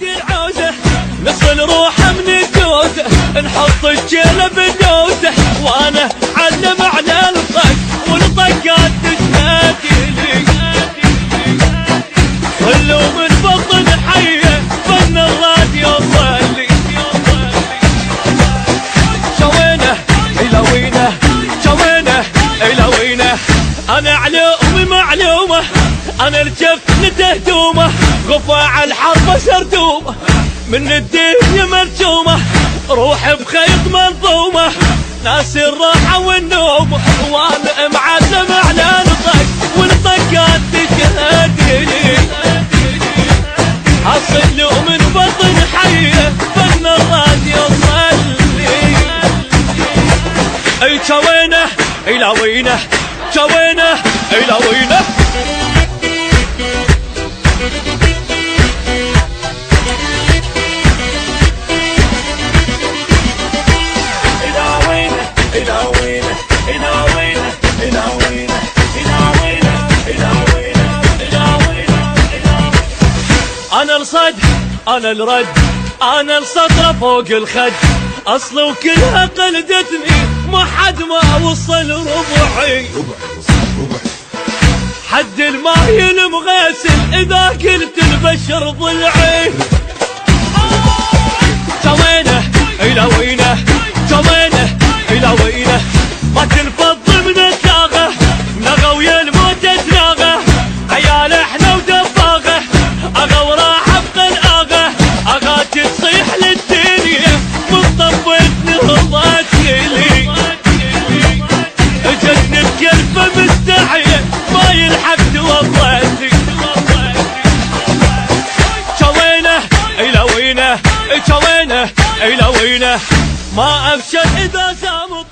العوزة نصل روحه من الدوزة نحط الجيلة بالدوزة وانا علم على الطق والطقات تشهدلي ولو من بطن حية فن الراديو صلي شوينه الى وينه شوينه الى وينه انا علومي معلومه انا الجفن تهدومه غفاع الحرب سردومه من الدنيا مرجومه روح بخيط منظومه ناس الراحه والنوم وانا معلم على الطق والطقات تشهدلي اصل من بطن حيه فن الراديو صلي اي شوينه الى وينه شوينه الى وينه انا الصد انا الرد انا السطرة فوق الخد اصل وكلها قلدتني ما حد ما وصل ربعي حد الماي المغسل اذا قلت البشر ضلعي شوينه الى وينه شوينه الى وينه ما تنفض من الداغه نغى ويا الموت تناغه عيال احنا ودباغه اغا وراح بقلقاغه اغا تصيح للدنيا مطبت نهضت لي جتني الكلفه مستحيه ما يلحق توضتي شوينه الى وينه شوينه الى وينه ما ابشر اذا سامط